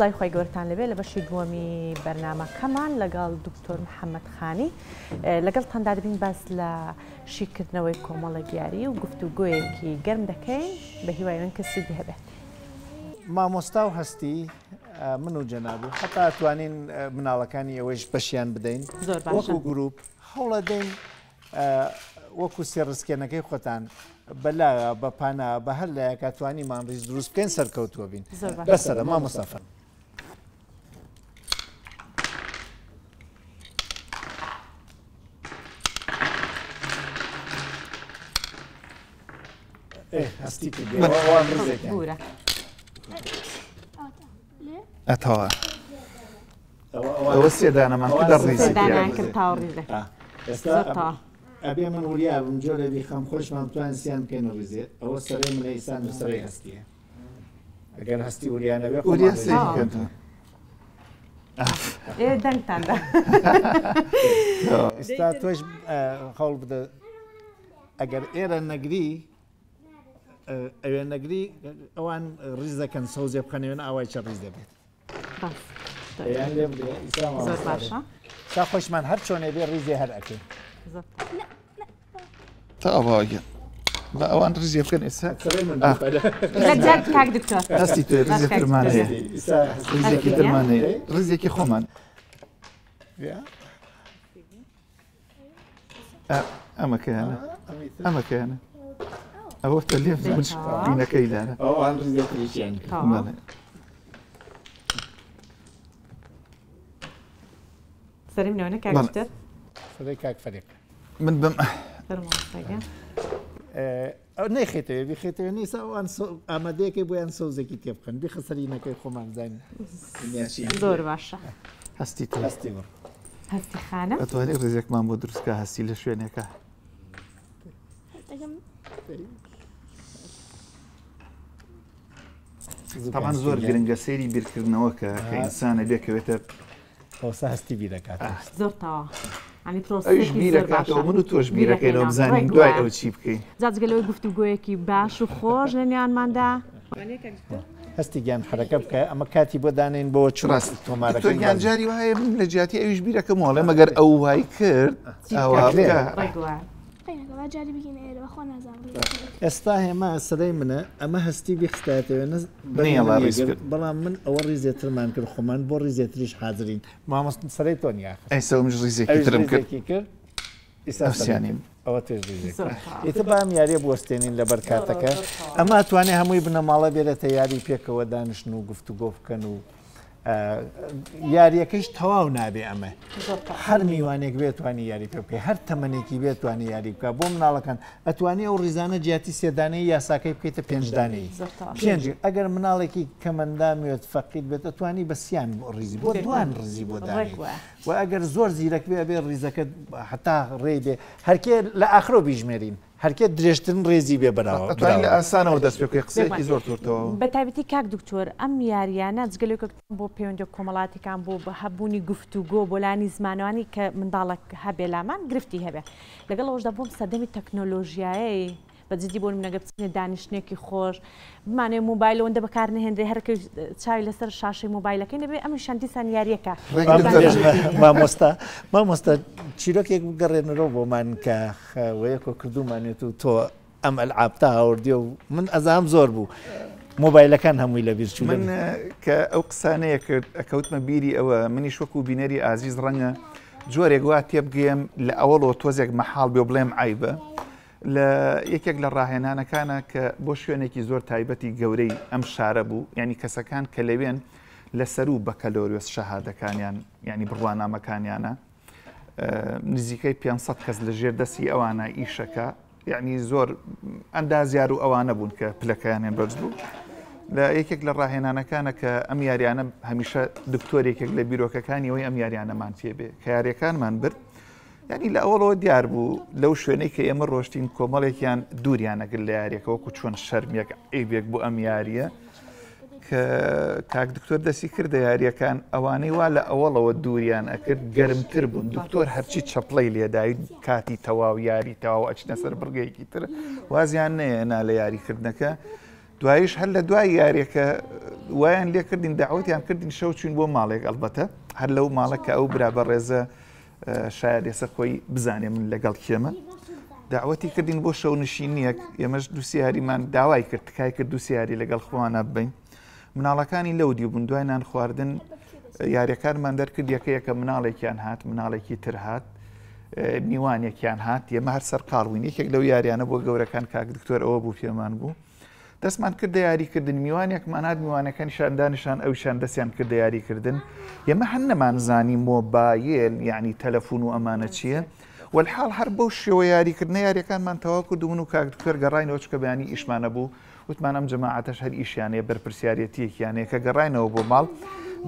سڵای خۆی گەورتان لەبێ لە بەشی دووەمی بەرنامەکەمان لەگەڵ دکتۆر محەممەد خانی لەگەڵ تەندا دەبین باس لە شیکردنەوەی کۆمەڵە دیاری و گفتوگۆیەکی گەرم دەکەین بە هیوایەوەن کەسی هەبێت. مامۆستا و هەستی من و جەناب و حتا ئەتوانین مناڵەکانی ئەوەش بەشیان بدەین وەکو گروپ هەوڵە دەین وەکو سێڕسکێنەکەی خۆتان بەلا بە پانە بە هەر لایە کاتوانیمان ڕیز دروست بکەین سەرکەوتووە بین بەسەرە مامۆستافە. هەستی کردووە ئەتەوە ئەوە سێدانەمان کردە ڕیزی کرد تاوە ڕیزەکە ئەبێ من وریا بم جۆرە بیخەم خۆشمان توان سیان بکەین ڕیزێ ئەوە سەرەی منە ئیسان و سەرەی هەستیە ئەگەر هەستی وریانە بێ وریا سێکەن دەنگتاندا ئێستا تۆش هەوڵ بدە ئەگەر ئێرە نەگری ئەوێ نەگری ئەوان ڕیز دەکەن سەوزێ بخەنێن ئاوای چە ڕیز دەبێت تا خۆشمان هەر چۆنێ بێ ڕیزێ هەر ئەکەین تا ئەوواگەن بە ئەوان ڕیزێ بکەن ئێستا کاک دکتۆر هەستی تۆ ڕیزێ ترمان هەیە ڕیزێکی ترمان هەیە ڕیزێکی خۆمان ئەمەکەیانە ئەمەکەیانە ئەوە تەلێف بینەکەی لارە ئەوان ڕیزێکیان سەرمنەوەنە کاکتر سەرەی کاک فەرێک من بم ئەو نەیخێتەوە بخێتەوە نیسا ئەوان ئامادەیەکی بۆیان سەوزێکی تێ بکەن بخە سەرینەکەی خۆمان زانین زۆر باشە هەستی تۆ هەستی بڕ هەستی خانم ئەتوانێت ڕێزێکمان بۆ دروستکە هەستی لە شوێنێکە تاوان زۆر گرنگە سەیری بیرکردنەوە کە ئینسانە بێکەوێتە ئەوسا هەستی بیرەکات زۆر تاوا ئەوش بیرەکاتەوە من و تۆش بیرەکەینەوە بزانین دوای ئەو چی بکەین جاجگەلەوەی گفتوگۆیەکی باش و خۆش لەنیانماندا هەستی گیان حرەکە بکە ئەمە کاتی بۆ دانین بۆ چڕاست تۆمارەکە گیان جاری وایە من لە جیاتی ئەوش بیرەکەمەوەڵێ مەگەر ئەو وای کرد ئێستا هێما سەرەی منە ئەمە هەستی بیخستاتەوە بەڵام من ئەوە ڕیزێترمان کرد خۆمان بۆ ڕیزێتریش حاضرین مامۆست سەرەی تۆنیا ئەیسەومش ڕیزێکی ترم کرد ئەوسیانیم ئەوە توێژ ئیتر بام یاریە بوەستێنین لەبەر کاتەکە ئەمە توانێ هەمووی بنەماڵە بێرێتە یاری پێکەوە دانیشن و گفتوگۆ بکەن و یاریەکەیش تەواو نابێ ئەمە هەر میوانێک بێتوانی یاری پێ بکەی هەر تەمەنێکی بێتوانی یاری بکە بۆ مناڵەکان ئەتوانی ئەو ڕیزانە جیاتی سێدانەی یاساکەی بکەیتە پێنجدانەی پێنج ئەگەر مناڵێکی کەمەندامێت فەقید بێت ئەتوانی بەسییان بۆ ڕیزی بۆ دوان ڕزی بۆ دانی و ئەگەر زۆر زیرەک بێ بێ ڕیزەکە حتا ڕێ بێ هەرکێ لە ئاخرۆ بیژمێرین هەرکێ درێژترن ڕێزی بێ بەراوە لە ئاسانەوە دەست پێ قسەیەکی زۆر تورتەوە بە تایبەتی کاک دکتۆر ئەم یاریانە جگەلێکە بۆ پەیوەندی کۆمەڵاتیەکان بۆ بە هەبوونی گفتوگۆ بۆ لانی زمانوانی کە منداڵک هەبێ لامان گرفتی هەبێ لەگەڵ ئەوەشدا بۆم سەردەمی تەکنۆلۆژیایی بەجددی بۆ منەگە بچنێ دانیشتێکی خۆش بمانێ موبایلەوەندە بەکار نهێنرێ هەرکە چاوی لەسەر شاشەی موبایلەکەی نەبێ ئەم شاندیسان یاریەکە مامۆستا چیرۆکێک بگەڕێنەوە بۆمان کە وەیەکۆ کردومانێت و تۆ ئەم ئەلعابتا هاوردێ و من ئەزام زۆر بوو مۆبایلەکان هەمووی لە بیر چوو من کە ئەو قسانەیە کرد ئەکەوتمە بیری ئەوە منیش وەکو بینەری ئازیز ڕەنگە جۆرێک وا تێبگەم لە ئەوڵەوە تۆزێک مەحاڵ بێ بڵێم عیبە لە یەکێک لە ڕاهێنانەکانە کە بۆ شوێنێکی زۆر تایبەتی گەورەی ئەم شارە بوو ینی کەسەکان کە لەوێن لەسەر و بەکەلۆریۆس شەهادەکانیان ینی بڕوانامەکانیانە نزیکەی 500 کەس لە ژێر دەستی ئەوانە ئیشەکە یعنی زۆر ئەندازیار و ئەوانە بوون کە پلەکەیانیان بەرز بوو لە یەکێک لە ڕاهێنانەکانە کە ئەم یاریانە هەمیشە دکتۆرێکێک لە بیرۆکەکانی ئەوەی ئەم یاریانەمان پێبێ کە یاریەکانمان برد ینی لە ئەوڵەوە دیار بوو لەو شوێنەی کە ئێمە ڕۆشتین کۆمەڵێکیان دووریانەگر لە یاریەکە وەکو چۆن شەرمێک ئەیبێک بۆ ئەم یاریە کە کاک دکتۆر دەستی کردە یاریەکان ئەوانەی وا لە ئەوڵەوە دووریان ئەکرد گەرمتر بوون دکتۆر هەرچی چەپڵەی لێداوی کاتی تەواو یاری تەواو ئەچنە سەر بڕگەیەکی تر وازیان نەیەنا لە یاریکردنەکە دوایش هەر لە دوای یاریەکە وایان لێ کردین داوەتیان کردین شەو چوین بۆ ماڵێک ئەلبەتە هەر لەو ماڵەکە ئەو برا بە ڕێزە شاید ێستا خۆی بزانێ من لەگەڵ کێمە داوەتی کردین بۆ شەو نشینیەک ئێمەش دووسیاریمان داوای کرد تکای کرد دووسیاری لەگەڵ خۆوانە ببین مناڵەکانی لەو دی بوون دوای نان خواردن یاریەکانمان دەرکرد یەکەیەکە مناڵێکیان هات مناڵێکی تر هات میوانێکیان هات ئێمە هەر سەرقاڵبووین یەکێک لەو یاریانە بۆ گەورەکان کاک دکتۆر ئەوە بوو پێمان بوو دەستمان کردە یاریکردن میوانێکمان هات میوانەکان شاندانشان ئەوشان دەستیان کردە یاریکردن ئێمە هەر نەمانزانی مۆبایل یعنی تەلەفۆن و ئەمانە چییە والحاڵ هەر بەو شێوە یاریکردنە یاریەکانمان تەواو کردبوون و کاک دکتۆر گەڕاینەوە چکە بەیانی ئیشمانە بوو وتمان ئەم جەماعەتەش هەر ئیشیانەیە بەرپرسیارەتیەکیانەیە کە گەڕاینەوە بۆ ماڵ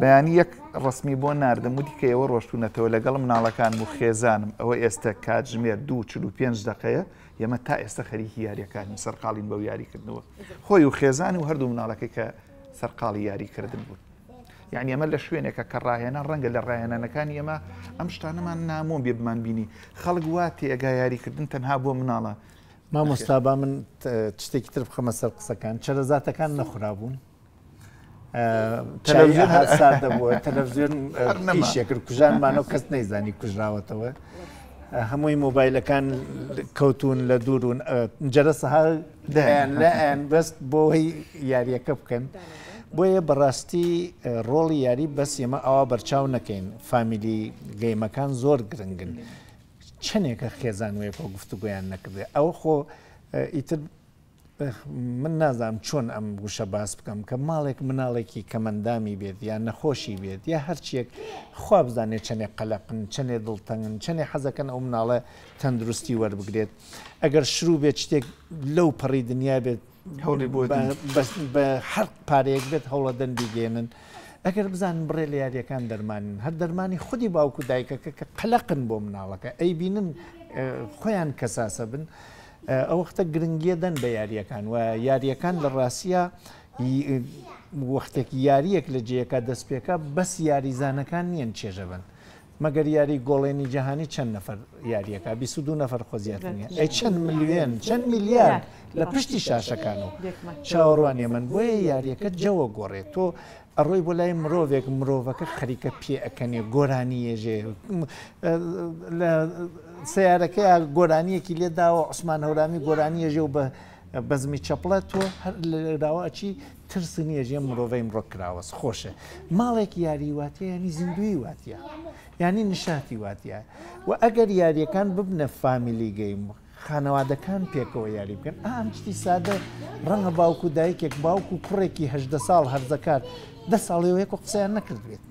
بەیانی یەک ڕسمی بۆ ناردم وتی کە ئێوە ڕۆشتونەتەوە لەگەڵ مناڵەکان و خێزانم ئەوە ئێستا کاتژمێر 2:45 دقەیە ئێمە تا ئێستا خەریکی یاریەکانی سەرقاڵین بەو یاریکردنەوە خۆی و خێزانی و هەردوو مناڵەکەی کە سەرقاڵی یاریکردن بوون یعنی ئەمە لە شوێنێکە کە ڕاهێنان ڕەنگە لە ڕاهێنانەکانی ئێمە ئەم شتانەمان نامۆ بێ بمان بینی خەڵک وا تێگا یاریکردن تەنها بۆ مناڵە مامۆستا با من شتێکی تر بخەمە سەر قسەکان چەرەزاتەکان نەخورابوون دەبووە تەلەڤیزیۆن ئیشێکرد کوژانمانەوە کەس نەیزانی کوژراوەتەوە هەمووی مۆبایلەکان کەوتون لە دوورون جەرەسەها لایەن بەست بۆی یاریەکە بکەن بۆیە بەڕاستی ڕۆڵی یاری بەس ئێمە ئەوە بەرچاو نەکەین فامیلی گەیمەکان زۆر گرنگن چەندێکە خێزان وەیەکۆ گفتوگویان نەکردێ ئەوە خۆ ئیتر من نازانم چۆن ئەم گوشە باس بکەم کە ماڵێک مناڵێکی کەمەندامی بێت یا نەخۆشی بێت یا هەرچیەک خوا بزانێت چەندێک قەلەقن چەندێک دڵتەنگن چەندێک حەزەکەن ئەو مناڵە تەندروستی وەربگرێت ئەگەر شروع بێت شتێک لەو پەڕی دنیا بێت هەوڵی بۆ بە هەر پارەیەک بێت هەوڵە دەنبیگێنن ئەگەر بزانن بڕێ لە یاریەکان دەرمانن هەر دەرمانی خودی باوکو دایکەکە کە قەلەقن بۆ مناڵەکە ئەی بینن خۆیان کەساسە بن ئەو وەختە گرنگیە دەن بە یاریەکان و یاریەکان لە ڕاستیە وەختێک یاریەک لە جێیەکە دەستپێکە بەس یاریزانەکان نیەن چێژە بن مەگەر یاری گۆڵێنی جەهانی چەند نەفەر یاریەکە 22 نەفەر خۆزیاتن ئەی چەند ملیۆن چەند میلیارد لە پشتی شاشەکان و چاوەڕوانێ من بۆیە یاریەکە جەوە گۆڕێت تۆ ئەڕۆی بۆ لای مرۆڤێک مرۆڤەکە خەریکە پێ ئەکەنێ گۆرانی ێژێ لە سیارەکەی گۆرانیەکی لێداوە عوسمان هەورامی گۆرانی ێژێ و بە بەزمی چەپڵە تۆ لەراوەچی ترسنی ێژێ مرۆڤەی مرۆ کراوەس خۆشە ماڵێکی یاری واتە ینی زیندوی واتە ینی نشاتی واتە و ئەگەر یاریەکان ببنە فامیلی گەیم خانەوادەکان پێکەوە یاری بکەن ئام شتی سادە ڕەنگە باوکو دایکێک باوکو کوڕێکی 18 ساڵ هەرزەکار 10 ساڵەوە یەک قسەیان نەکردوێت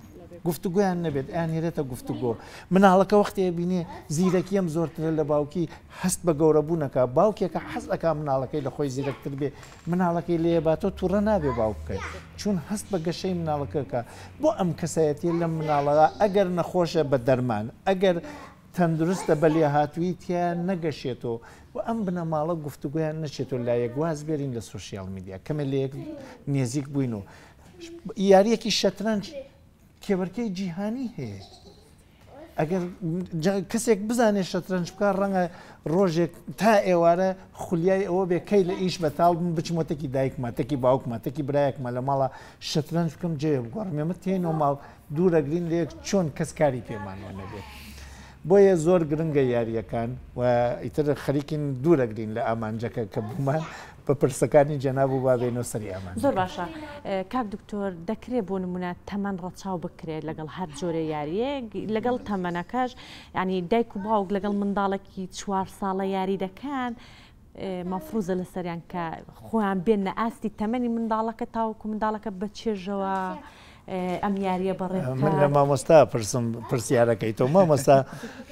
گفتوگویان نەبێت ئەیان هێرێتە گفتوگۆ مناڵەکە وەختێ بینێ زیرەکیم زۆرترە لە باوکی هەست بە گەورەبوونەکە باوکێکە حەزەکە مناڵەکەی لە خۆی زیرەکتر بێ مناڵەکەی لێ باتۆ تووڕە نابێ باوک بکەیت چون هەست بە گەشەی مناڵەکەکە بۆ ئەم کەسایەتی لە مناڵەکە ئەگەر نەخۆشە بە دەرمان ئەگەر تەندروستە بەلێ هاتوویتیان نەگەشێتەوە و ئەم بنەماڵە گفتوگویان نەچێتەوە لایەک واز بێرین لە سوسیال میدیا کەمە لە یەک نێزیک بووین و یاریەکی شەترەنج کێبەرکەی جیهانی هەیە ئەگەر کەسێک بزانێت شەترەنج بکە ڕەنگە ڕۆژێک تا ئێوارە خولیای ئەوە بێ کەی لە ئیش بەتاڵ بچمەتەکی دایکمە تەکی باوکمە تەکی برایەکمە لە ماڵە شەترەنج بکەم جێ بگۆڕم ئێمە تێنەوە ماڵ دوورەگرین لەیەک چۆن کەس کاری پێمانەوە نەبێت بۆیە زۆر گرنگە یاریەکان و ئیتر خەریکین دوورەگرین لە ئامانجەکە کە بوومان بە پرسەکانی جەناب و بابێنەوە سەری ئامان زۆر باشە کاک دکتۆر دەکرێت بۆ نمونە تەمەەن ڕەچاو بکرێت لەگەڵ هەر جۆرە یاریەک لەگەڵ تەمەنەکەش ینی دایک و باوک لەگەڵ منداڵێکی 4 ساڵە یاری دەکەن مەفروزە لە سەریان کە خۆیان بێنە ئاستی تەمەنی منداڵەکە تاوکو منداڵەکە بە چێژەوە ئەم یاریە بەڕێ من لە مامۆستا پرسیارەکەی تۆ مامۆستا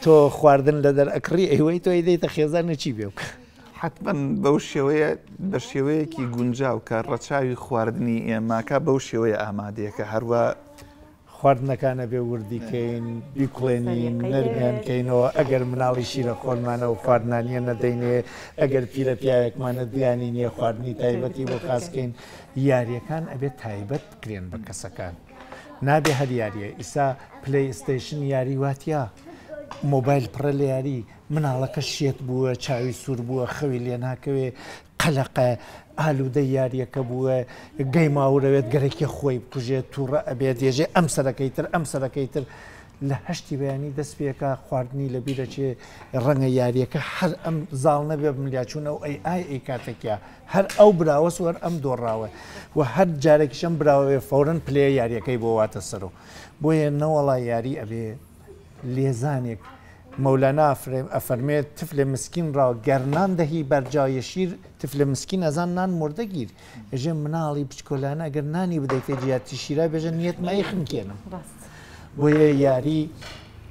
تۆ خواردن لە دەرئەکری ئەوەی تۆ دەیتە خێزانە چی بێ بکە حتمما بەو شێوەیە بە شێوەیەکی گونجاو کە ڕەچاوی خواردنی ئێماکە بەو شێوەیە ئامادەیەکە هەروە خواردنەکانە بێ وردیکەین بیکڵێنین نەرمیانکەینەوە ئەگەر مناڵی شیرە خۆنمانە و خواردنانیە نەدەینێ ئەگەر پیرە پیاوێکمانە دیانی نییە خواردنی تایبەتی بۆ خاستکەین یاریەکان ئەبێت تایبەت بکرێن بە کەسەکان نابێ هەر یاریە ئیسا پلەی ستیشن یاری واتیا مۆبایل پڕە لە یاری مناڵەکە شێت بووە چاوی سوور بووە خەوی لێ ناکەوێ قەلەقە ئالوودە یاریەکە بووە گەیماورەوێت گەرەکی خۆی بکوژێت تووڕە ئەبێت دێژێ ئەم سەرەکەیتر ئەم سەرەکەیتر لە هەشتی بەیانی دەست پێەکە خواردنی لە بیرەچێ ڕەنگە یاریەکە هەر ئەم زاڵ نەبێ ملیاچوونە و ئەی کاتێکیا هەر ئەو براوە سوەر ئەم دۆڕاوە و هەر جارێکیشم براوێ فەورن پلێ یاریەکەی بۆ واتە سەرۆ بۆیە نەوەڵا یاری ئەبێ لێزانێک مەولەنا ئەفەرمێت تفلێ مسکین ڕاو گەرنان دەهی بەرجایە شیر تفلێ مسکین ئەزان نان مردەگیر ئەژێ مناڵی بچکۆلانە ئەگەر نانی بدەیت جیاتی شیرا بێژە نیەت مای خنکێنم بۆیە یاری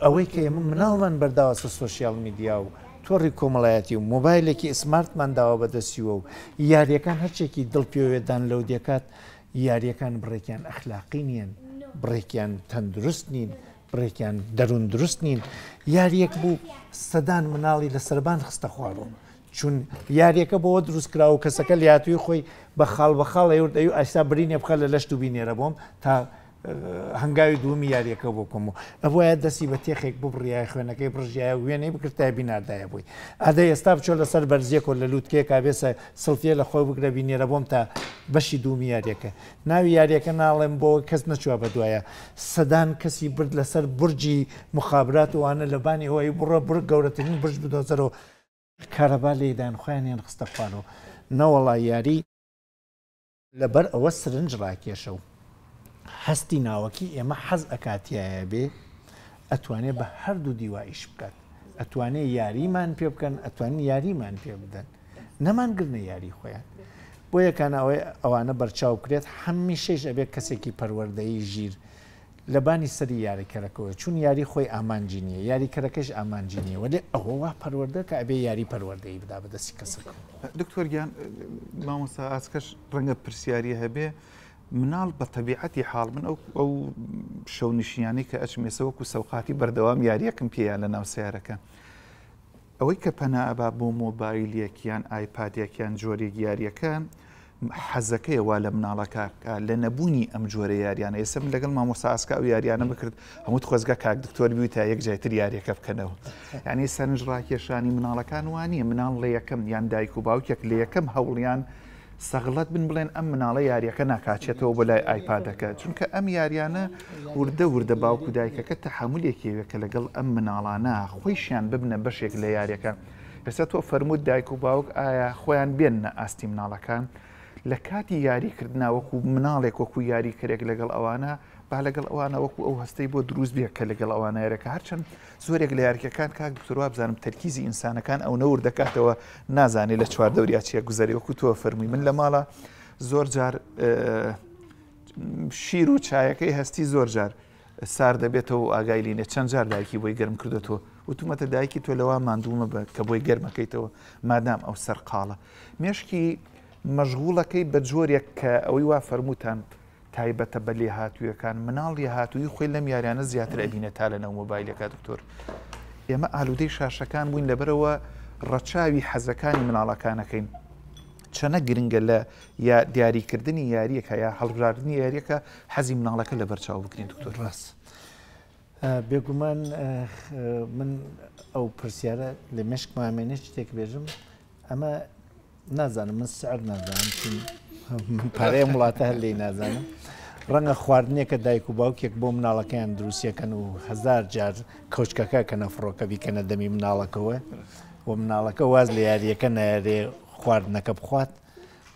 ئەوەی کە ئێمە مناڵمان بەرداوە سوسیال میدیا و تۆڕی کۆمەڵایەتی و مۆبایلێکی سمارتمان داوە بەدەستیوە و یاریەکان هەرچێکی دڵپێوێدان لەو دێکات یاریەکان بڕێکیان ئەخلاقی نیەن بڕێکیان تەندروست نین بڕێکیان دەروون دروست نین یاریەک بوو سەدان مناڵی لە سەربان خستە خوارەوە چون یاریەکە بۆەوە دروست کراوە کەسەکە لاتوی خۆی بە خاڵ بەخاڵ ئەوردەی و ئاستا برینێ بخە لە لەشت و بینێرە بۆم تا هەنگاوی دومی یاریەکە بۆکەم و ئەوەیە دەستی بە تێخێک بڕیای خوێنەکەی بڕژایە وێنەی بکردای بیناردایە بووی ئادەی ئێستا بچۆ لەسەر بەرزیەک و لە لووتکێک کابێسە سڵتیە لە خۆی بگرە بینێرە بۆم تا بەشی دومی یاریەکە ناوی یاریەکە ناڵێم بۆ کەس نەچوە بە دوایە سەدان کەسی برد لەسەر برجی مخابرات وانە لە بانی ئەوەی بڕە برگ گەورەترین برج بدۆزەرەوە کارەبا لێدان خۆیانیان خستە خوارەوە نەوەڵای یاری لەبەر ئەوە سرنج ڕاکێشە و هەستی ناوەکی ئێمە حەز ئەکاتیایە بێ ئەتوانێت بە هەردوو دیوایش بکات ئەتوانێت یاریمان پێ بکەن ئەتوانین یاریمان پێ بدەن نەمانگرنە یاری خۆیان بۆ یەکانەوەی ئەوانە بەرچاو کرێت هەمیشەش ئەبێت کەسێکی پەروەردەیی ژیر لە بانی سەری یاریکەرەکەەوە چون یاری خۆی ئامانجی نییە یاریکەرەکەش ئامانجی نییە وەێ ئەوە وا پەروەردە کە ئەبێ یاری پەروەردەی بدا بەدەستی کەسەکە دکتۆرگیان مامۆستا ئاسکەش ڕەنگە پرسیاری هەبێ مناڵ بە تەبیعەتی حاڵ من ئەو شەونشینانی کە ئەچمێسە وەکو سەوقاتی بەردەوام یاریەکەم پێیان لە ناو سیارەکە ئەوەی کە پەنابا بۆ مۆبایلێکیان ئایپادێکیان جۆرێک یاریەکان حەزەکەی وا لە مناڵەکە لە نەبوونی ئەم جۆرە یاریانە ئێسم لەگەڵ مامۆستا ئاسکا و یاریانە بکرد هەموو خۆزگە کاک دکتۆر بووی تا یەک جایتر یاریەکە بکەنەوە یعنی سەرنج ڕاکێشانی مناڵەکان وانە مناڵ لە یەکەم یان دایک و باوکێک لە یەکەم هەوڵیان سەغڵەت بن بڵێن ئەم مناڵە یاریەکە ناکاچێتەوە بۆ لای ئایپادەکە چونکە ئەم یاریانە وردە باوکو دایکەکە تەحملێکیوێکە لەگەڵ ئەم مناڵانە خۆیشیان ببنە بەشێک لە یاریەکە ئێستا تۆ فەرمووت دایک و باوک ئایا خۆیان بێنە ئاستی مناڵەکان لە کاتی یاریکردنا وەکو مناڵێک وەکو یاریکەرێک لەگەڵ ئەوانە با لەگەڵ ئەوانە وەکو ئەو هەستەی بۆ دروست بێت کە لەگەڵ ئەوانە یارەکە هەرچەند زۆرێک لە یاریەکان کاک دکتۆروا بزانم تەرکیزی ئینسانەکان ئەو نەور دەکاتەوە نازانێت لە چواردەوریا چیە گوزەری وەکو تۆ فەرمووی من لە ماڵە زۆر جار شیر و چایەکەی هەستی زۆر جار سار دەبێتەوە ئاگای لینێ چەند جار دایکی بۆی گەرم کردێتەوە وتومەتە دایکی تۆ لەوا ماندوومە بە کە بۆی گەرمەکەیتەوە مادام ئەو سەرقاڵە مێشکی مەشغوڵەکەی بە جۆرێک کە ئەوەی وا فەرمووتان تایبەتە بە لێ هاتوویەکان مناڵ لێ هاتووی خۆی لەم یاریانە زیاتر ئەبینێت تا لەنەو مۆبایلەکە دکتۆر ئێمە ئالوودەی شاشەکان بووین لەبەرەوە ڕەچاوی حەزەکانی مناڵەکانەکەین چەنە گرنگە لە یا دیاریکردنی یاریەکە یا هەڵبژاردننی یاریەکە حەزی مناڵەکە لە بەرچاو بکرین دکتۆر ڕاست بێگومان من ئەو پرسیارە لە مشک مامێنێ شتێک بێژم ئەمە نازانم من سعر نازانم چون پارەیە وڵاتە هەر لێی نازانم ڕەنگە خواردنێکە دایک و باوکێک بۆ مناڵەکەیان دروستیەکەن و هزار جار کەوچکەکە کە نەفڕۆکە بیکەنە دەمی مناڵەکەوە و مناڵەکە واز لە یاریەکە نایارێ خواردنەکە بخوات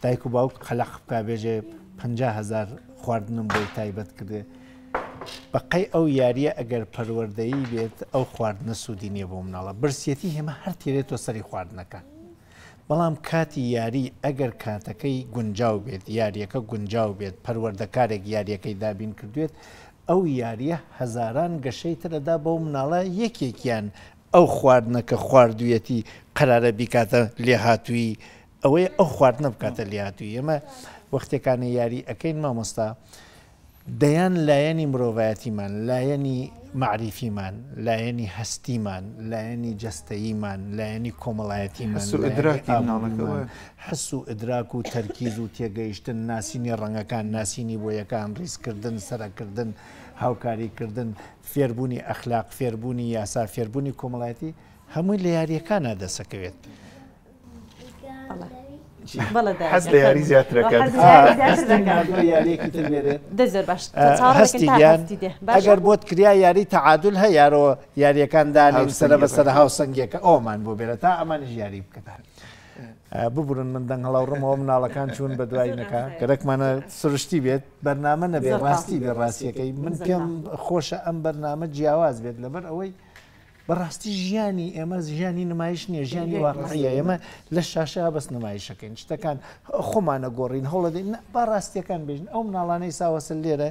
دایک و باوک خەلق بکا بێژێ 50,000 خواردنم بۆی تایبەت کردێ بەقەی ئەو یاریە ئەگەر پەروەردەیی بێت ئەو خواردنە سوودی نییە بۆ مناڵە برسیەتی هێمە هەر تێرێتەوە سەری خواردنەکە بەڵام کاتی یاری ئەگەر کاتەکەی گونجاو بێت یاریەکە گونجاو بێت پەروەردەکارێک یاریەکەی دابین کردوێت ئەو یاریە هەزاران گەشەی ترەدا بەو مناڵە یەکێکیان ئەو خواردنەکە خواردویەتی قەرارە بیکاتە لێ هاتووی ئەوەیە ئەو خواردنە بکاتە لێ هاتووی ئێمە وەختێکانی یاری ئەەکەین مامۆستا دەیان لایەنی مرۆڤایەتیمان لایەنی معریفیمان لایەنی هەستیمان لایەنی جەستەییمان لایەنی کۆمەڵایەتیمان حەس و ئیدراک و تەرکیز و تێگەیشتن ناسینی ڕەنگەکان ناسینی بۆیەکان ڕیزکردن سەرکردن هاوکاریکردن فێربوونی ئەخلاق فێربوونی یاسا فێربوونی کۆمەڵایەتی هەمووی لە یاریەکانە دەسەکەوێت حەز لە یاری زیاترەکەن یاریەکی تر بێت دەزر باش هەستیگیان ئەگەر بۆت کریا یاری تەعادل هەیە یارەوە یاریەکان دانین سەرە بەسەر هاوسەنگێکە ئەومان بۆ بێرە تا ئەمانش یاری بکەن ببورن من دەنگ هەڵاوڕمەوە مناڵەکان چوون بە دوای نەکە گەرەکمانە سروشتی بێت بەرنامە نەبێت ڕاستی بێ ڕاستیەکەی من پێم خۆشە ئەم بەرنامە جیاواز بێت لەبەر ئەوەی بەڕاستی ژیانی ئێمە ژیانی نمایش نییە ژیانی واقعیە ئێمە لە شاشە بەس نمایشەکەین شتەکان خۆمانە گۆڕین هەوڵە دەین با ڕاستیەکان بێژن ئەو مناڵانەی ساوەسل لێرە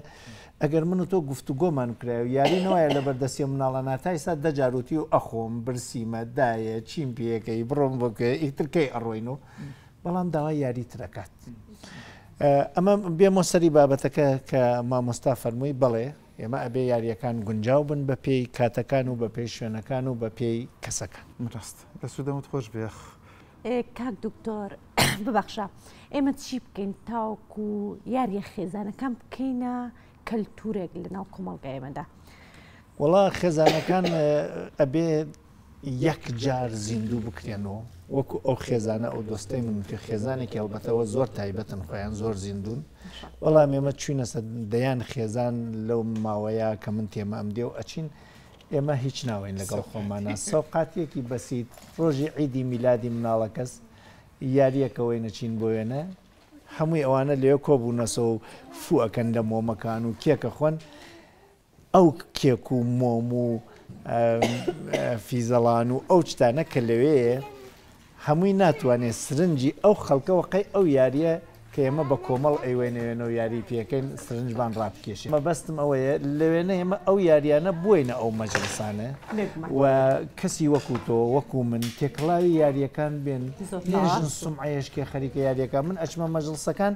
ئەگەر من و تۆ گفتوگۆمان کرا و یارینەوەیە لە بەردەستی مناڵانە تا ئێستا دەجاروتی و ئەخۆم برسیمە دایە چیم پێەکەی بڕۆم بۆکە ئیترکەی ئەڕۆین و بەڵام داوای یاری ترەکات ئەمە بێمە سەری بابەتەکە کە مامۆستا فەرمووی بڵێ ئێمە ئەبێ یاریەکان گونجاو بن بە پێی کاتەکان و بە پێی شوێنەکان و بە پێی کەسەکان ڕاست دەسوودەمت خۆش بێخ کاک دکتۆر ببەخشە ئێمە چی بکەین تاوکو یاریە خێزانەکان بکەینە کەلتورێک لە ناو کۆمەڵگایەمەدا وڵا خێزانەکان ئەبێ یەک جار زیندوو بکرێنەوە وەکو ئەو خێزانە ئەو دۆستەی من کە خێزانێکی هەڵبەتەوە زۆر تایبەتن خۆیان زۆر زیندون وەڵام ئێمە چوینەسە دەیان خێزان لەو ماوەیە کە من تێمە ئەم دێ و ئەچین ئێمە هیچ ناوین لەگەڵ خۆمانە سەوقاتیەکی بەسیت ڕۆژی عیدی میلادی مناڵە کەس یاریەکەوەی نەچین بۆ وێنە هەمووی ئەوانە لێ کۆبوونەسە و فوەکەن لە مۆمەکان و کێکە خۆن ئەو کێک و مۆم و فیزەڵان و ئەو شتانە کە لەوەیە هەمووی ناتوانێت سرنجی ئەو خەڵکەوەقی ئەو یاریە کە ئێمە بە کۆمەڵ ئەیوێنەوێنەوە یاری پێەکەین سرنجبان ڕابکێشێ مەبەستم ئەوەیە لەوێنە ئێمە ئەو یاریانە بووینە ئەو مەجلسانە و کەسی وەکو تۆ وەکو من تێکڵاوی یاریەکان بێن نێژن سومعەیەشکێ خەریکە یاریەکان من ئەچمە مەجلسەکان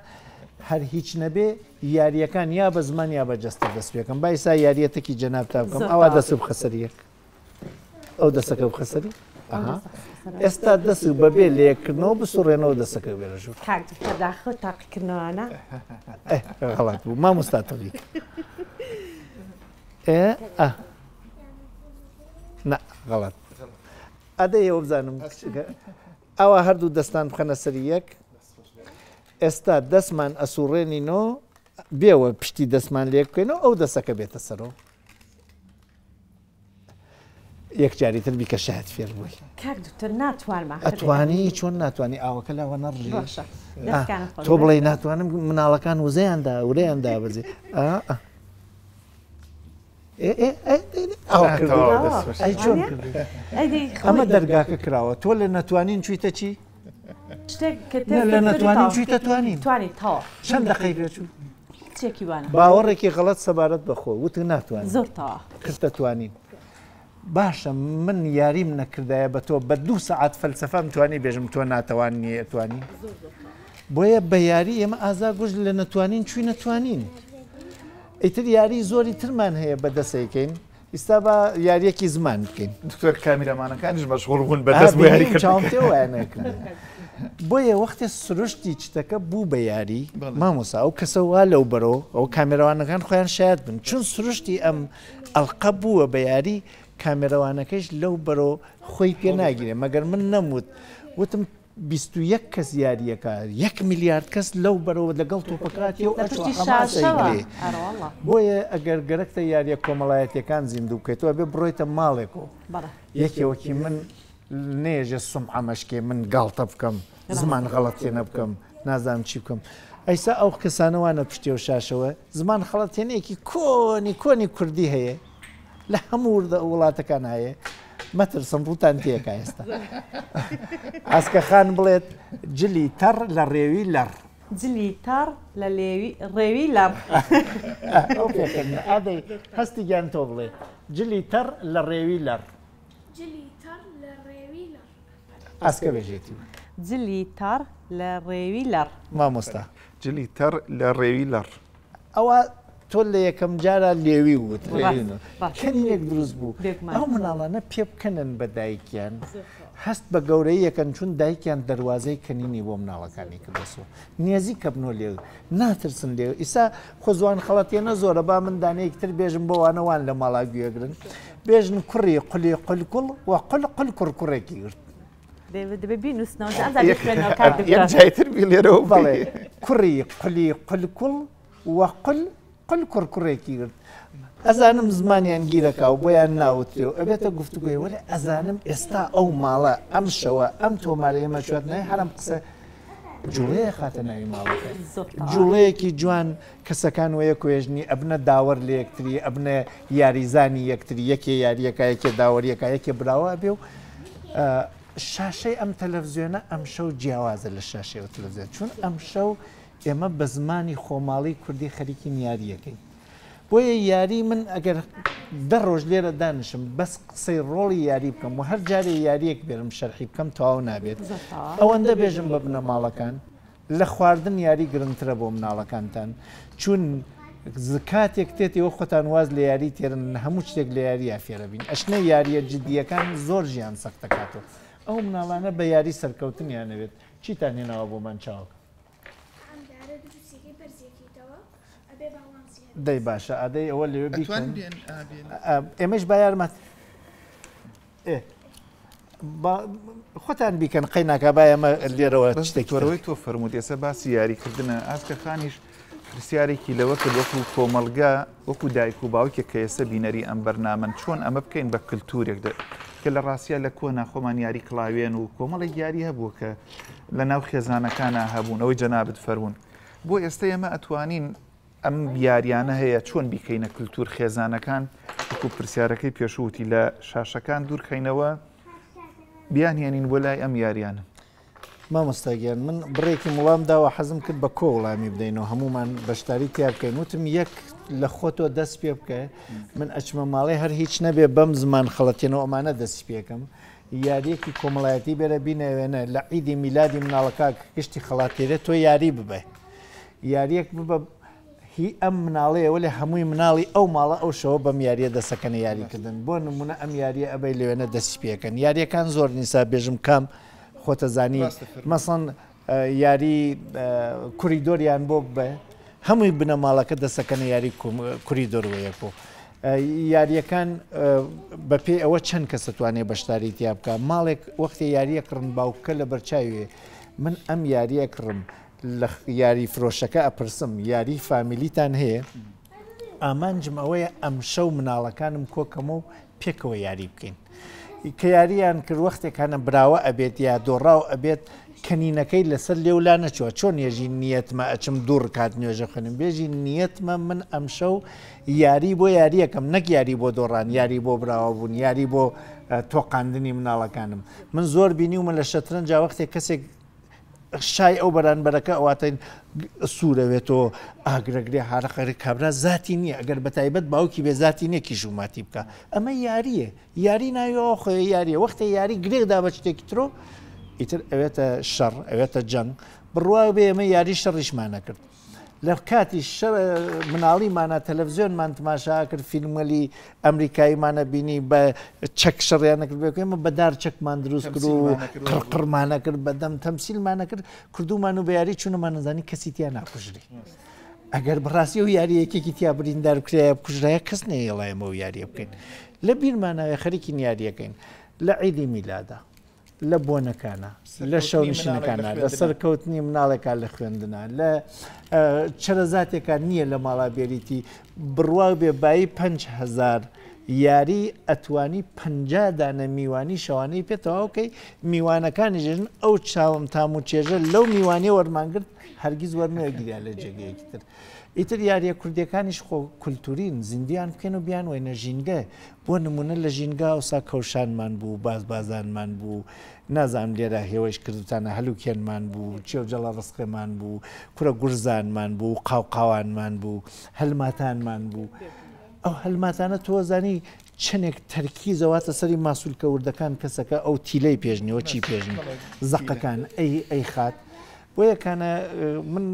هەر هیچ نەبێ یاریەکان یا بە زمان یا بە جەستە دەست پێکەم بایسا یاریەتێکی جەناب تا بکەم ئەوە دەست بخەسەریەک ئەو دەسەکە بخەسەری ئێستا دەست بەبێ لێکردنەوە بسوڕێنەوە دەسەکە بێرەژوو داخە تاقیکردنەوەە غەڵات بوو مامۆستا تەڵی غەڵات ئەدەی ئەوە بزانم ئەوە هەردوو دەستان بخەنە سەری یەک ئێستا دەستمان ئەسوڕێنینەوە بێوە پشتی دەستمان لێ بکەینەوە ئەو دەسەکە بێتە سەرەوە یەکجاری تر بیکە شاید فێر بووی ئەتوانی چۆن ناتوانانی ئاوەکە لاوە نەڕژی تۆ بڵێ ناتوانم مناڵەکان وزەیاندا ورەیاندا بەجێ ئەمە دەرگاکە کراوە تۆ لە نەتوانین چیتە چی؟ لە نەتوانین چیتە توانین چەند دقەی پێچوو باوەڕێکی غەڵەت سەبارەت بەخۆ وتە ناتوانین زۆر کردە توانین باشە من یاریم نەکردایە بە تۆ بە 2 سەعات فەلسەفەم توانی بێژم تۆ ناتەوانی ئەتوانی بۆیە بە یاری ئێمە ئازا گوژ لە نەتوانین چوی نەتوانین ئیتر یاری زۆری ترمان هەیە بە دەسەکەین ئستا بە یاریەکی زمان بکەین دکتۆر کامیرەمانەکانیش مەشغوڵ بوون بەدەست بۆ یاریکردن بۆیە وەختی سروشتی چتەکە بوو بە یاری مامۆسا ئەو کەسەوە لەو بەرەوە ئەو کامێرەوانەکان خۆیان شاید بن چون سروشتی ئەم ئەڵقە بووە بە یاری کامێرەوانەکەش لەو بەرەوە خۆی پێ ناگیرێ مەگەر من نەموت وتم 21 کەس یاریەکە 1 میلیارد کەس لەو بەرەوە لەگەڵ تۆپەکاتی و ئەچێ بۆیە ئەگەر گەرەکتە یاریە کۆمەڵایەتەکان زیندوو بکەیتەوە بێ بڕۆیتە ماڵێکەوە یەکێوەکی من نێژە سم ئەمەشکێ من گاڵتە بکەم زمان غەڵەتێنە بکەم نازانم چی بکەم ئەیسا ئەو کەسانەوانە پشتێ و شاشەوە زمان خەڵەتێنەیەکی کۆنی کوردی هەیە لە هەموو وڵاتەکان هەیە مەترسم ڕوتان تێکە ئێستا ئاسکە خان بڵێت جلی تەڕ لە ڕێوی لەڕ جلی تەڕ لە ڕێوی لەڕ ئادەی هەستی گیان تۆ بڵێ جلی تەڕ لە ڕێوی لەڕ ئاسکە بێژێتی جلی تەڕ لە ڕێوی لەڕ مامۆستا جلی تەڕ لە ڕێوی لەڕ ئەوە تۆ لە یەکەم جارە لێوی وت کەنیەک دروست بوو ئەو مناڵانە پێ بکەنن بە دایکیان هەست بە گەورەی یەکەن چون دایکیان دەواازەی کەنینی بۆ مناڵەکانی کردەسەوە نیازی کە بنۆ لێ ناترسن لێ ئیسا خۆزوان خەڵەتێنە زۆرە با من دانەیەکتر بێژم بۆوانەوان لە ماڵا گوێگرن بێژن کوڕی قولی قولکوڵ و قل کوڕکوڕێکی گرت دەبێ بینوسنەوە ئەمدا بخوێنەوە کار یەک جایتر بی لێرەوە بەڵێ کوڕی قولی قلکوڵ وەقل قل کوڕکوڕێکی گرت ئەزانم زمانیان گیرەکە و بۆیان ناوترێ ئەبێتە گفتوگوی وەرە ئەزانم ئێستا ئەو ماڵە ئەم شەوە ئەم تۆمارە ئێمە شوێنەوەی هەرم قسە جوڵەیە خاتە ناوی ماڵەکە جوڵەیەکی جوان کەسەکان وەیە کوێژنی ئەبنە داوەەر لە یەکتری ئەبنە یاریزانی یەکتری یەکێ یاریەکە یەکێ داوەریەکە یەکێ براوە بێ و شاشەی ئەم تەلەڤزیۆنە ئەم شەو جیاوازە لە شاشەوە تەلەڤزیۆن چون ئەم شەو ئێمە بە زمانی خۆماڵی کوردی خەریکی یاریەکەی بۆیە یاری من ئەگەر دە ڕۆژ لێرە دانیشم بەس قسەی ڕۆڵی یاری بکەم و هەر جارێ یاریەک بێرم شەرحی بکەم تەواو نابێت ئەوەندە بێژم بە بنە ماڵەکان لە خواردن یاری گرنگترە بۆ مناڵەکانتان چون کاتێک تێتەوە خۆتان واز لە یاری تێرن هەموو شتێک لە یاری یافێرە بین ئەشنە یاریە جددیەکان زۆر ژیان سەخت دەکاتەوە ئەو مناڵانە بە یاری سەرکەوتنیانەوێت چیتان هێناوە بۆمان چاوەکە دەی باشە ئادەی ئەوە لێوە بیکەن ئێمەش با یارمەت خۆتان بیکەن قەیناکە با ئێمە لێرەوە شتێکەوەی تۆ فەرمووت ئێستا باسی یاریکردنە ئاسکە خانیش پرسیارێکی لەوە کرد وەکو کۆمەلگا وەکو دایک و باوکێک کە ئێستا بینەری ئەم بەرنامەن چۆن ئەمە بکەین بە کللتورێک کە لە ڕاستە لە کۆنا خۆمان یاری کڵاوێن و کۆمەڵی یاری هەبوو کە لە ناو خێزانەکانە هەبوون ئەوەی جەنابەت فەرموون بۆ ئێستا ئێمە ئەتوانین ئەم یاریانە هەیە چۆن بیکەینە کللتور خێزانەکان وەکو پرسیارەکەی پێشووتی لە شاشەکان دوورکەینەوە بیانهێنین بۆ لای ئەم یاریانە مامۆستاگیان من بڕێکی وڵامداوە حەزم کرد بە کۆ وڵامی بدەینەوە هەمومان بەشداری تیا بکەین وتم یەک لە خۆتۆ دەست پێ بکە من ئەچمە ماڵی هەر هیچ نەبێ بەم زمان خەڵەتێنەوە ئەمانە دەستی پێکەم یاریەکی کۆمەڵایەتی بێرە بینەوێنە لە عیدی میلادی مناڵەکە گشتی خەڵاتێرێت تۆ یاری ببێ یاریەک ببە هی ئەم مناڵەیەوە لێ هەمووی مناڵی ئەو ماڵە ئەو شەوە بەم یاریە دەسەکەنە یاریکردن بۆ نمونە ئەم یاریە ئەبەی لەوێنە دەستی پێکەن یاریەکان زۆر نیسا بێژم کام خۆتەزانی مەسڵەن یاری کوریدۆریان بۆ بێ هەمووی بنە ماڵەکە دەسەکەنە یاری کوریدۆرەیەکۆ یاریەکان بە پێی ئەوە چەند کەس توانێت بەشداری تیا بکە ماڵێک وەختی یاریە کڕن باوکە لە بەرچاوێ من ئەم یاریە کڕم لە یاری فرۆشەکە ئەپرسم یاری فامیلیتان هەیە ئامانجم ئەوەیە ئەم شەو مناڵەکانم کۆکەمە و پێکەوە یاری بکەین کە یاریان کرد وەختێکانە براوە ئەبێت یا دۆڕاو ئەبێت کەنینەکەی لەسەر لێولا نەچوە چۆن ێژی نیەتمە ئەچم دوور کات نوێژە خوێنم بێژی نیەتمە من ئەم شەو یاری بۆ یاریەکەم نەک یاری بۆ دۆڕان یاری بۆ براوە بوون یاری بۆ تۆقاندنی مناڵەکانم من زۆر بینیومە لە شەترەنجا وەختێک کەسێک شای ئەو بەرانبەرەکە ئەواتەین سوورەوێتەوە ئاگرەگرێ هارەقەری کابرا زاتی نییە ئەگەر بە تایبەت باوکی بێ زاتی نێکی ژوماتی بکە ئەمە یاریە یاری ناویەوە خۆی یاریە وەختە یاری گرێکدا بە شتێکی ترۆ ئیتر ئەوێتە شەڕ ئەوێتە جەنگ بڕوا بێ ئەمە یاری شەڕیشمانە کرد لە کاتی مناڵیمانە تەلەڤزیۆنمان تماشا کرد فیلمەلی ئەمریکاییمانە بینی بە چەک شەڕیانە کرد بێ ئێمە بەدار چەکمان دروست کرد و قڕقڕمانە کرد بەدەم تەمسیلمانە کرد کردومان و بە یاری چوونەمان نەزانی کەسی تیا ناکوژری ئەگەر بەڕاستی و یاریەکێکی تیا بریندار بکرایە بکوژرایە کەس نەیەڵایەمە و یاریە بکەین لە بیرمانەوە خەریکی یاریەکەین لە عیدی میلادا لە بۆنەکانە لە شەو نشینەکانە لە سەرکەوتنی مناڵێکا لە خوێندنە لە چەرەزاتێکە نییە لە ماڵا بێریتی بڕوا بێ بایی 5,000 یاری ئەتوانی 50 دانە میوانی شەوانەی پێتەواوکەی میوانەکانی ژێژن ئەو چاوم تام و چێژە لەو میوانێ وەرمانگرت هەرگیز وەرنەوە گیریا لە جێگەیەکی تر ئیتر یاریە کوردەکانیش خۆ کولتورین زیندیان بکەن و بیان وێنە ژینگە بۆ نمونە لە ژینگا وسا کەوشانمان بوو بازبازانمان بوو نازانم لێرە هێوەش کردوتانە هەلوکێنمان بوو چێو جەڵە ڕستقێمان بوو کورە گورزانمان بوو قاوقاوانمان بوو هەلماتانمان بوو ئەو هەلماتانە تۆزانی چنێک تەرکی زەواتە سەری ماسوولکە وردەکان کەسەکە ئەو تیلەی پێژنیەوە چی پێژنی زەقەکان ئەی خات بۆ یەکانە من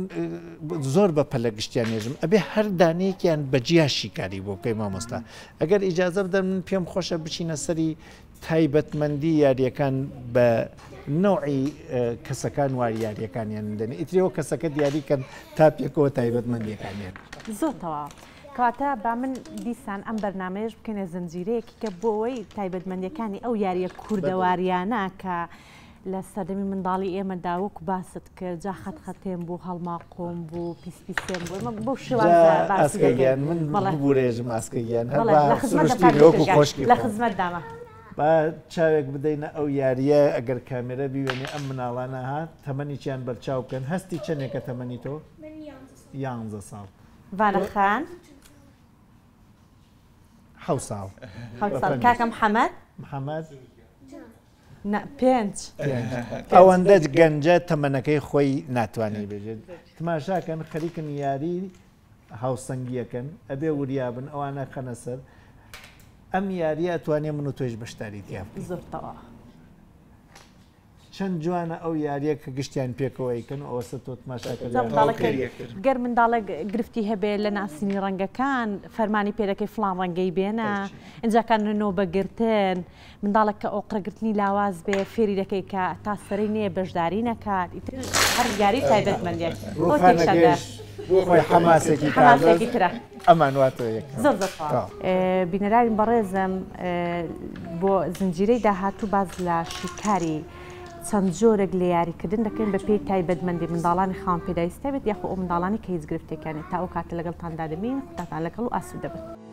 زۆر بە پەلە گشتیان نێژم ئەبێ هەر دانەیەکیان بەجیاشی کاری بۆ بکەی مامۆستا ئەگەر ئیجازە بدەن من پێم خۆشە بچینە سەری تایبەتمەندی یاریەکان بە نوعی کەسەکان واری یاریەکانیان دەنێ ئیترەوە کەسەکە دیاریکەن تا پێکەوە تایبەتمەندیەکانیان زۆرتەوە کەواتە با من دیسان ئەم بەرنامەیەش بکەنە زنجیرەیەکی کە بۆ ئەوەی تایبەتمەندیەکانی ئەو یاریە کوردەواریانە کە لە سەردەمی منداڵی ئێمەدا وەکو باست کرد جا خەتخەتێن بوو هەڵماقۆم بوو پیسپیسێن بوو بۆ شێوازگەیان من بڕێژم ئاسکەیان لە خزمەت دامە با چاوێک بدەینە ئەو یاریە ئەگەر کامێرە بیوێنێ ئەم مناڵانە هات تەمەنییان بەرچاو بکەن هەستی چەندێکە تەمەنی تۆ 11 ساڵ وانەخان 7 ساڵ کاکەم محەممەد محەممەد 5 ئەوەندە گەنجە تەمەنەکەی خۆی ناتوانێت بێژێت تماشاکەن خەریکن یاری هاوسەنگیەکەن ئەبێ وریابن ئەوانە خەنە سەر ئەم یاریە ئەتوانێ من و تۆش بەشداری دیاب زۆرتەوە چەند جوانە ئەو یاریە کە گشتیان پێکەوەیکەن ئەوسە تۆ تماشاکە گەر منداڵە گرفتی هەبێ لە ناسینی ڕەنگەکان فەرمانی پێدەکەی فلان ڕەنگەی بێنە ئەنجاکانەوە بەگرتن منداڵێک کە ئۆقرەگرتنی لاواز بێ فێری دەکەی کە تا سەرەی نییە بەشداری نەکات هەر یاری تایبەتمەندێک خۆی حەماسێکی ترە ئەمان واتە زۆر بینەراوین بەڕێزم بۆ زنجیرەی داهاتوو باز لە شیکاری چەند جۆرێک لە یاریکردن دەکەن بە پێی تایبەتمەندی منداڵانی خاوەن پێداویستە بێت یاخۆ ئەو منداڵانی کە هیچ گرفتێکیانێت تا ئەو کاتە لەگەڵتاندا دەبین قوتاتان لەگەڵ و ئاسوودە بن.